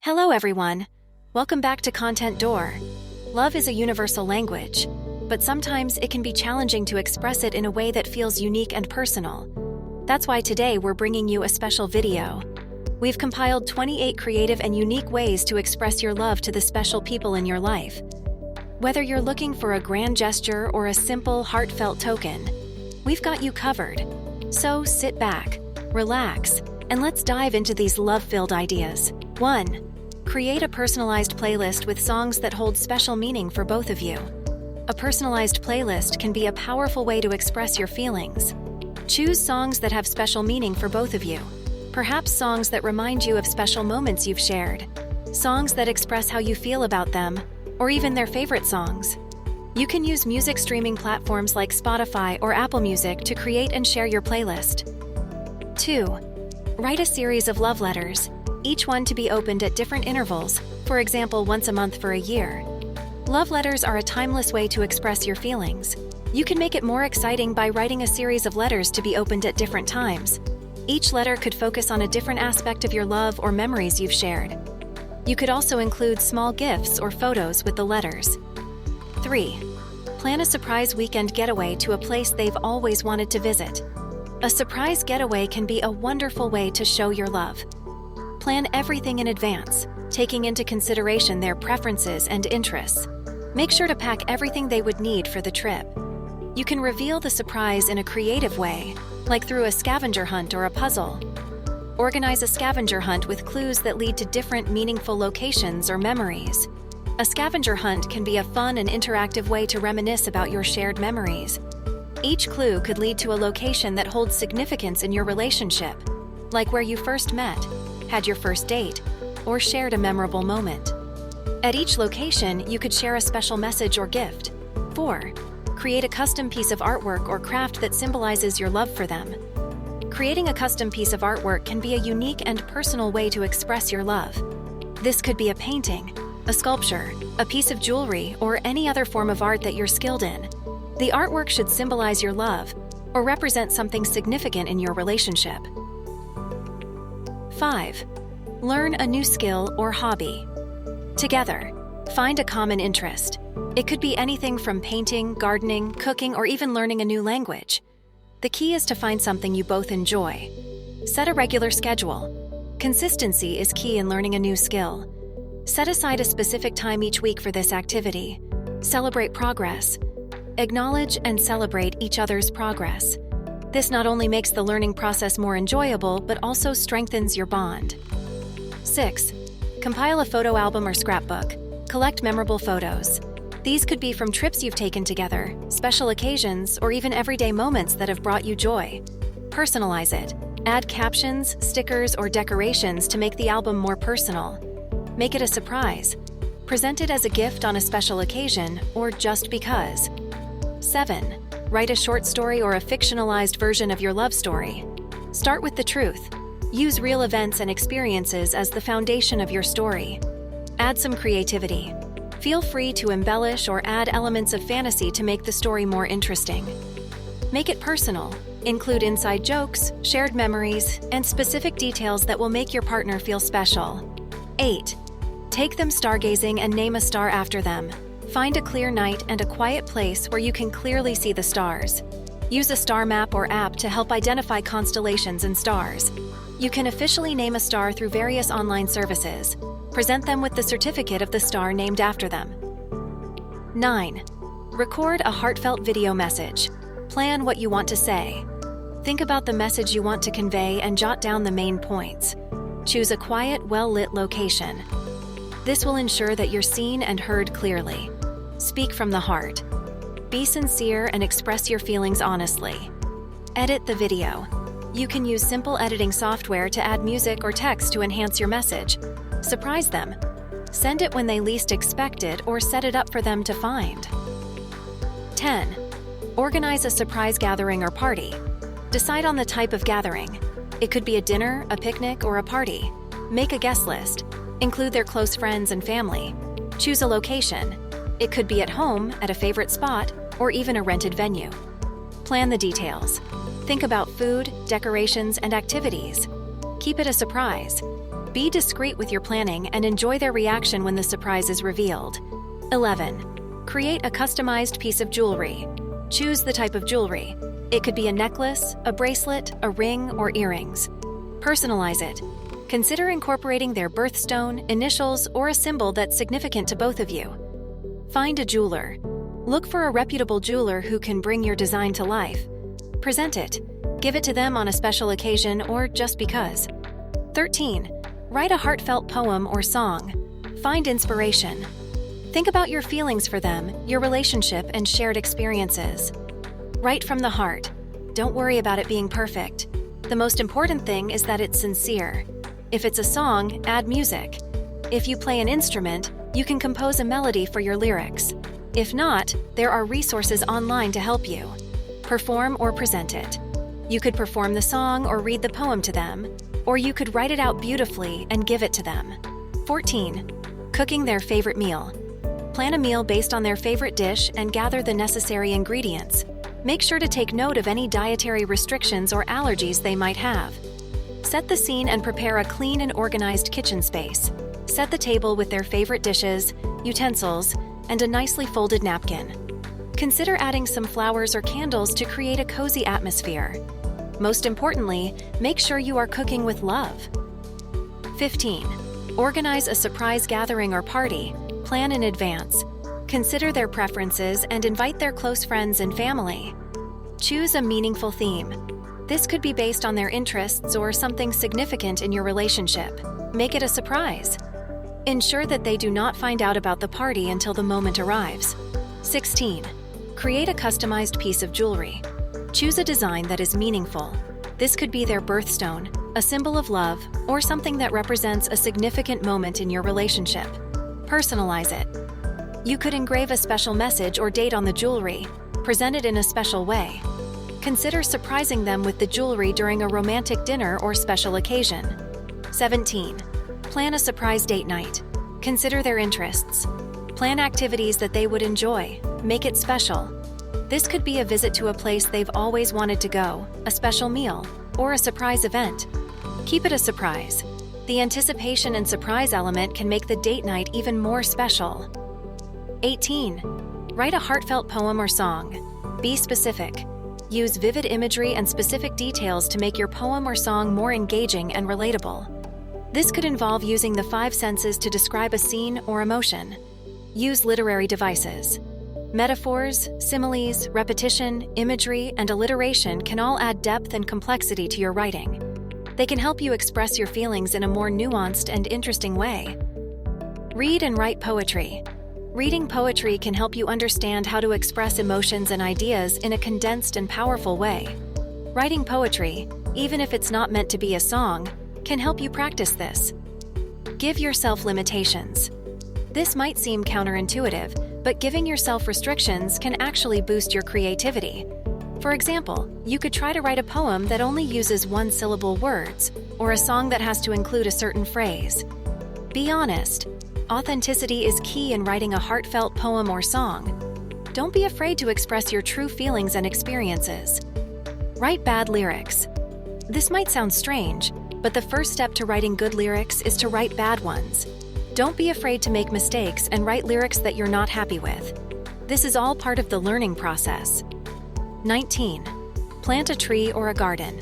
Hello everyone! Welcome back to Content Door. Love is a universal language, but sometimes it can be challenging to express it in a way that feels unique and personal. That's why today we're bringing you a special video. We've compiled 28 creative and unique ways to express your love to the special people in your life. Whether you're looking for a grand gesture or a simple, heartfelt token, we've got you covered. So sit back, relax, and let's dive into these love-filled ideas. 1. Create a personalized playlist with songs that hold special meaning for both of you. A personalized playlist can be a powerful way to express your feelings. Choose songs that have special meaning for both of you. Perhaps songs that remind you of special moments you've shared. Songs that express how you feel about them, or even their favorite songs. You can use music streaming platforms like Spotify or Apple Music to create and share your playlist. 2. Write a series of love letters, each one to be opened at different intervals, for example once a month for a year. Love letters are a timeless way to express your feelings. You can make it more exciting by writing a series of letters to be opened at different times. Each letter could focus on a different aspect of your love or memories you've shared. You could also include small gifts or photos with the letters. 3. Plan a surprise weekend getaway to a place they've always wanted to visit. A surprise getaway can be a wonderful way to show your love. Plan everything in advance, taking into consideration their preferences and interests. Make sure to pack everything they would need for the trip. You can reveal the surprise in a creative way, like through a scavenger hunt or a puzzle. Organize a scavenger hunt with clues that lead to different meaningful locations or memories. A scavenger hunt can be a fun and interactive way to reminisce about your shared memories. Each clue could lead to a location that holds significance in your relationship, like where you first met, had your first date, or shared a memorable moment. At each location, you could share a special message or gift. 4. Create a custom piece of artwork or craft that symbolizes your love for them. Creating a custom piece of artwork can be a unique and personal way to express your love. This could be a painting, a sculpture, a piece of jewelry, or any other form of art that you're skilled in. The artwork should symbolize your love or represent something significant in your relationship. 5. Learn a new skill or hobby. Together, find a common interest. It could be anything from painting, gardening, cooking, or even learning a new language. The key is to find something you both enjoy. Set a regular schedule. Consistency is key in learning a new skill. Set aside a specific time each week for this activity. Celebrate progress. Acknowledge and celebrate each other's progress. This not only makes the learning process more enjoyable, but also strengthens your bond. 6. Compile a photo album or scrapbook. Collect memorable photos. These could be from trips you've taken together, special occasions, or even everyday moments that have brought you joy. Personalize it. Add captions, stickers, or decorations to make the album more personal. Make it a surprise. Present it as a gift on a special occasion, or just because. 7. Write a short story or a fictionalized version of your love story. Start with the truth. Use real events and experiences as the foundation of your story. Add some creativity. Feel free to embellish or add elements of fantasy to make the story more interesting. Make it personal. Include inside jokes, shared memories, and specific details that will make your partner feel special. 8. Take them stargazing and name a star after them. Find a clear night and a quiet place where you can clearly see the stars. Use a star map or app to help identify constellations and stars. You can officially name a star through various online services. Present them with the certificate of the star named after them. 9. Record a heartfelt video message. Plan what you want to say. Think about the message you want to convey and jot down the main points. Choose a quiet, well-lit location. This will ensure that you're seen and heard clearly. Speak from the heart. Be sincere and express your feelings honestly. Edit the video. You can use simple editing software to add music or text to enhance your message. Surprise them. Send it when they least expect it or set it up for them to find. 10. Organize a surprise gathering or party. Decide on the type of gathering. It could be a dinner, a picnic, or a party. Make a guest list. Include their close friends and family. Choose a location. It could be at home, at a favorite spot, or even a rented venue. Plan the details. Think about food, decorations, and activities. Keep it a surprise. Be discreet with your planning and enjoy their reaction when the surprise is revealed. 11. Create a customized piece of jewelry. Choose the type of jewelry. It could be a necklace, a bracelet, a ring, or earrings. Personalize it. Consider incorporating their birthstone, initials, or a symbol that's significant to both of you. Find a jeweler. Look for a reputable jeweler who can bring your design to life. Present it. Give it to them on a special occasion or just because. 13. Write a heartfelt poem or song. Find inspiration. Think about your feelings for them, your relationship, and shared experiences. Write from the heart. Don't worry about it being perfect. The most important thing is that it's sincere. If it's a song, add music. If you play an instrument, you can compose a melody for your lyrics. If not, there are resources online to help you. Perform or present it. You could perform the song or read the poem to them, or you could write it out beautifully and give it to them. 14. Cooking their favorite meal. Plan a meal based on their favorite dish and gather the necessary ingredients. Make sure to take note of any dietary restrictions or allergies they might have. Set the scene and prepare a clean and organized kitchen space. Set the table with their favorite dishes, utensils, and a nicely folded napkin. Consider adding some flowers or candles to create a cozy atmosphere. Most importantly, make sure you are cooking with love. 15. Organize a surprise gathering or party. Plan in advance. Consider their preferences and invite their close friends and family. Choose a meaningful theme. This could be based on their interests or something significant in your relationship. Make it a surprise. Ensure that they do not find out about the party until the moment arrives. 16. Create a customized piece of jewelry. Choose a design that is meaningful. This could be their birthstone, a symbol of love, or something that represents a significant moment in your relationship. Personalize it. You could engrave a special message or date on the jewelry, present it in a special way. Consider surprising them with the jewelry during a romantic dinner or special occasion. 17. Plan a surprise date night. Consider their interests. Plan activities that they would enjoy. Make it special. This could be a visit to a place they've always wanted to go, a special meal, or a surprise event. Keep it a surprise. The anticipation and surprise element can make the date night even more special. 18. Write a heartfelt poem or song. Be specific. Use vivid imagery and specific details to make your poem or song more engaging and relatable. This could involve using the 5 senses to describe a scene or emotion. Use literary devices. Metaphors, similes, repetition, imagery, and alliteration can all add depth and complexity to your writing. They can help you express your feelings in a more nuanced and interesting way. Read and write poetry. Reading poetry can help you understand how to express emotions and ideas in a condensed and powerful way. Writing poetry, even if it's not meant to be a song, can help you practice this. Give yourself limitations. This might seem counterintuitive, but giving yourself restrictions can actually boost your creativity. For example, you could try to write a poem that only uses one-syllable words, or a song that has to include a certain phrase. Be honest. Authenticity is key in writing a heartfelt poem or song. Don't be afraid to express your true feelings and experiences. Write bad lyrics. This might sound strange, but the first step to writing good lyrics is to write bad ones. Don't be afraid to make mistakes and write lyrics that you're not happy with. This is all part of the learning process. 19. Plant a tree or a garden.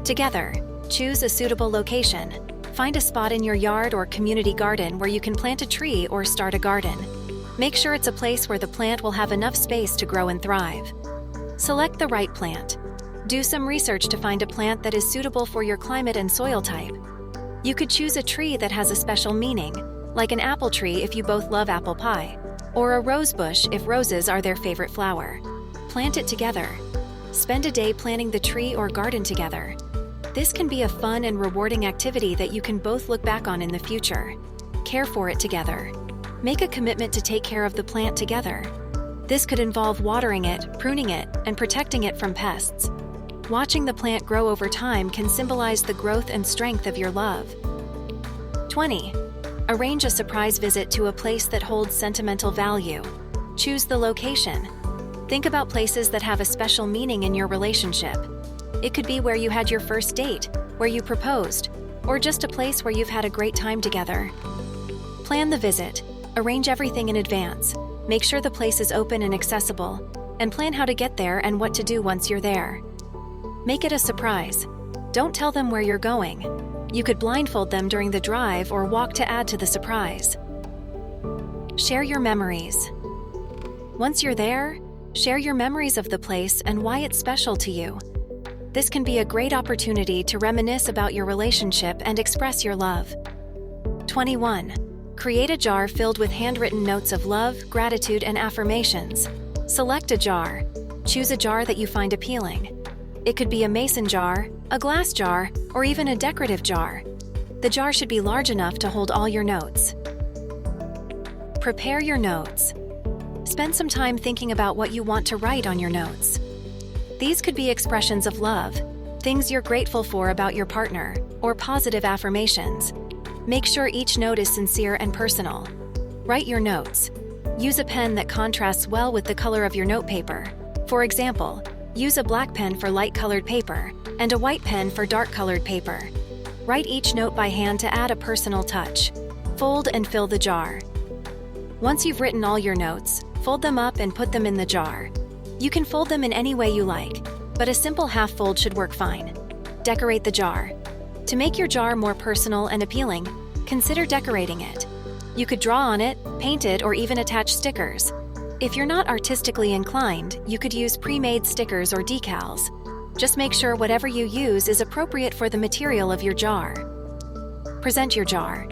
Together, choose a suitable location. Find a spot in your yard or community garden where you can plant a tree or start a garden. Make sure it's a place where the plant will have enough space to grow and thrive. Select the right plant. Do some research to find a plant that is suitable for your climate and soil type. You could choose a tree that has a special meaning, like an apple tree if you both love apple pie, or a rose bush if roses are their favorite flower. Plant it together. Spend a day planting the tree or garden together. This can be a fun and rewarding activity that you can both look back on in the future. Care for it together. Make a commitment to take care of the plant together. This could involve watering it, pruning it, and protecting it from pests. Watching the plant grow over time can symbolize the growth and strength of your love. 20. Arrange a surprise visit to a place that holds sentimental value. Choose the location. Think about places that have a special meaning in your relationship. It could be where you had your first date, where you proposed, or just a place where you've had a great time together. Plan the visit. Arrange everything in advance. Make sure the place is open and accessible, and plan how to get there and what to do once you're there. Make it a surprise. Don't tell them where you're going. You could blindfold them during the drive or walk to add to the surprise. Share your memories. Once you're there, share your memories of the place and why it's special to you. This can be a great opportunity to reminisce about your relationship and express your love. 21. Create a jar filled with handwritten notes of love, gratitude, and affirmations. Select a jar. Choose a jar that you find appealing. It could be a mason jar, a glass jar, or even a decorative jar. The jar should be large enough to hold all your notes. Prepare your notes. Spend some time thinking about what you want to write on your notes. These could be expressions of love, things you're grateful for about your partner, or positive affirmations. Make sure each note is sincere and personal. Write your notes. Use a pen that contrasts well with the color of your notepaper. For example, use a black pen for light-colored paper and a white pen for dark-colored paper. Write each note by hand to add a personal touch. Fold and fill the jar. Once you've written all your notes, fold them up and put them in the jar. You can fold them in any way you like, but a simple half fold should work fine. Decorate the jar. To make your jar more personal and appealing, consider decorating it. You could draw on it, paint it, or even attach stickers. If you're not artistically inclined, you could use pre-made stickers or decals. Just make sure whatever you use is appropriate for the material of your jar. Present your jar.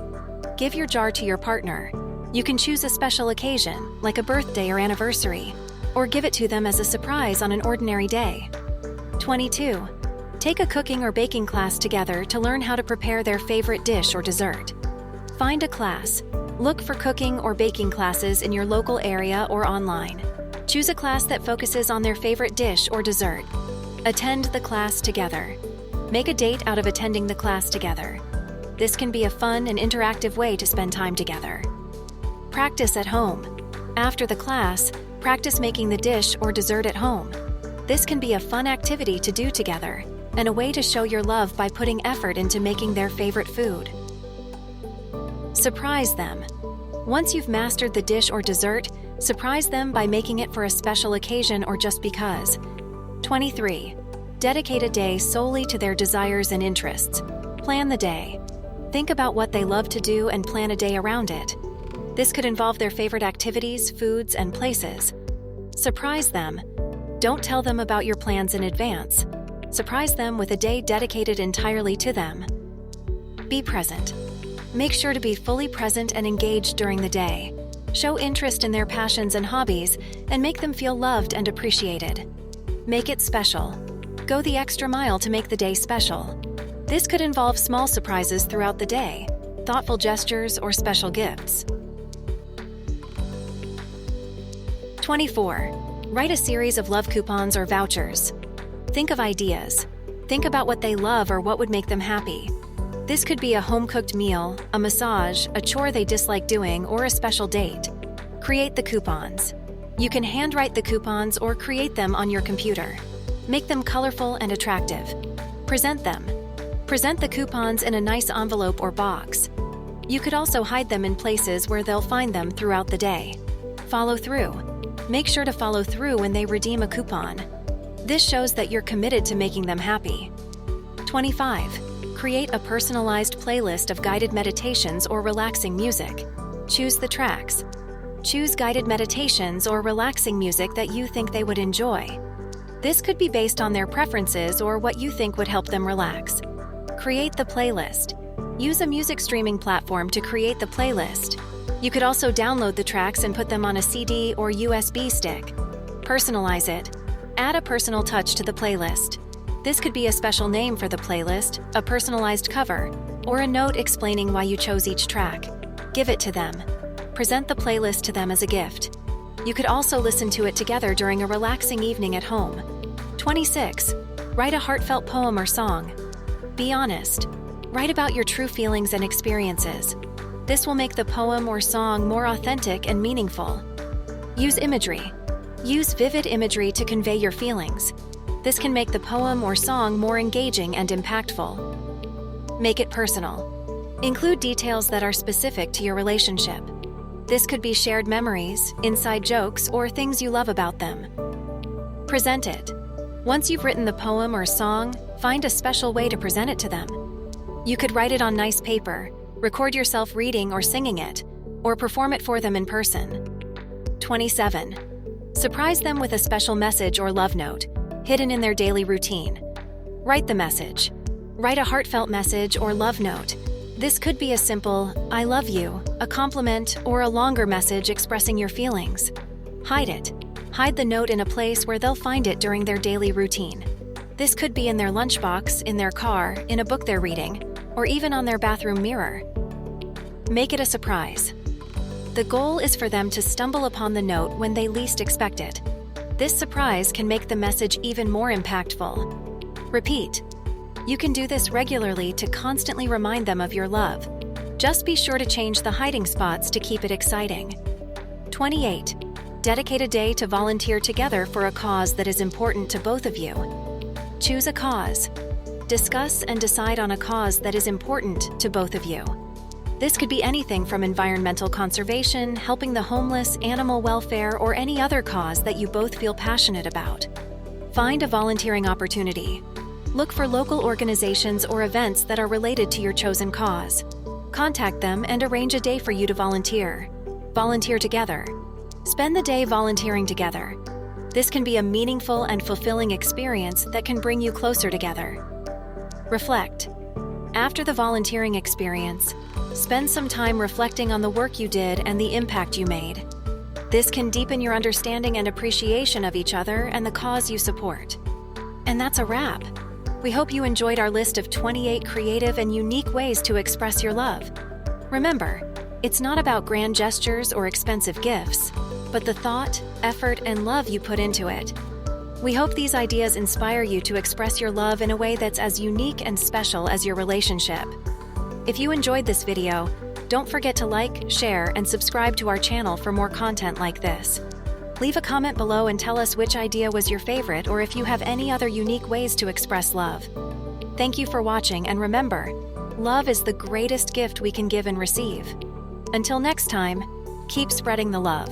Give your jar to your partner. You can choose a special occasion, like a birthday or anniversary, or give it to them as a surprise on an ordinary day. 22. Take a cooking or baking class together to learn how to prepare their favorite dish or dessert. Find a class. Look for cooking or baking classes in your local area or online. Choose a class that focuses on their favorite dish or dessert. Attend the class together. Make a date out of attending the class together. This can be a fun and interactive way to spend time together. Practice at home. After the class, practice making the dish or dessert at home. This can be a fun activity to do together, and a way to show your love by putting effort into making their favorite food. Surprise them. Once you've mastered the dish or dessert, surprise them by making it for a special occasion or just because. 23. Dedicate a day solely to their desires and interests. Plan the day. Think about what they love to do and plan a day around it. This could involve their favorite activities, foods, and places. Surprise them. Don't tell them about your plans in advance. Surprise them with a day dedicated entirely to them. Be present. Make sure to be fully present and engaged during the day. Show interest in their passions and hobbies, and make them feel loved and appreciated. Make it special. Go the extra mile to make the day special. This could involve small surprises throughout the day, thoughtful gestures, or special gifts. 24. Write a series of love coupons or vouchers. Think of ideas. Think about what they love or what would make them happy. This could be a home-cooked meal, a massage, a chore they dislike doing, or a special date. Create the coupons. You can handwrite the coupons or create them on your computer. Make them colorful and attractive. Present them. Present the coupons in a nice envelope or box. You could also hide them in places where they'll find them throughout the day. Follow through. Make sure to follow through when they redeem a coupon. This shows that you're committed to making them happy. 25. Create a personalized playlist of guided meditations or relaxing music. Choose the tracks. Choose guided meditations or relaxing music that you think they would enjoy. This could be based on their preferences or what you think would help them relax. Create the playlist. Use a music streaming platform to create the playlist. You could also download the tracks and put them on a CD or USB stick. Personalize it. Add a personal touch to the playlist. This could be a special name for the playlist, a personalized cover, or a note explaining why you chose each track. Give it to them. Present the playlist to them as a gift. You could also listen to it together during a relaxing evening at home. 26. Write a heartfelt poem or song. Be honest. Write about your true feelings and experiences. This will make the poem or song more authentic and meaningful. Use imagery. Use vivid imagery to convey your feelings. This can make the poem or song more engaging and impactful. Make it personal. Include details that are specific to your relationship. This could be shared memories, inside jokes, or things you love about them. Present it. Once you've written the poem or song, find a special way to present it to them. You could write it on nice paper, record yourself reading or singing it, or perform it for them in person. 27. Surprise them with a special message or love note, hidden in their daily routine. Write the message. Write a heartfelt message or love note. This could be a simple, "I love you," a compliment, or a longer message expressing your feelings. Hide it. Hide the note in a place where they'll find it during their daily routine. This could be in their lunchbox, in their car, in a book they're reading, or even on their bathroom mirror. Make it a surprise. The goal is for them to stumble upon the note when they least expect it. This surprise can make the message even more impactful. Repeat. You can do this regularly to constantly remind them of your love. Just be sure to change the hiding spots to keep it exciting. 28. Dedicate a day to volunteer together for a cause that is important to both of you. Choose a cause. Discuss and decide on a cause that is important to both of you. This could be anything from environmental conservation, helping the homeless, animal welfare, or any other cause that you both feel passionate about. Find a volunteering opportunity. Look for local organizations or events that are related to your chosen cause. Contact them and arrange a day for you to volunteer. Volunteer together. Spend the day volunteering together. This can be a meaningful and fulfilling experience that can bring you closer together. Reflect. After the volunteering experience, spend some time reflecting on the work you did and the impact you made. This can deepen your understanding and appreciation of each other and the cause you support. And that's a wrap. We hope you enjoyed our list of 28 creative and unique ways to express your love. Remember, it's not about grand gestures or expensive gifts, but the thought, effort, and love you put into it. We hope these ideas inspire you to express your love in a way that's as unique and special as your relationship. If you enjoyed this video, don't forget to like, share, and subscribe to our channel for more content like this. Leave a comment below and tell us which idea was your favorite or if you have any other unique ways to express love. Thank you for watching, and remember, love is the greatest gift we can give and receive. Until next time, keep spreading the love.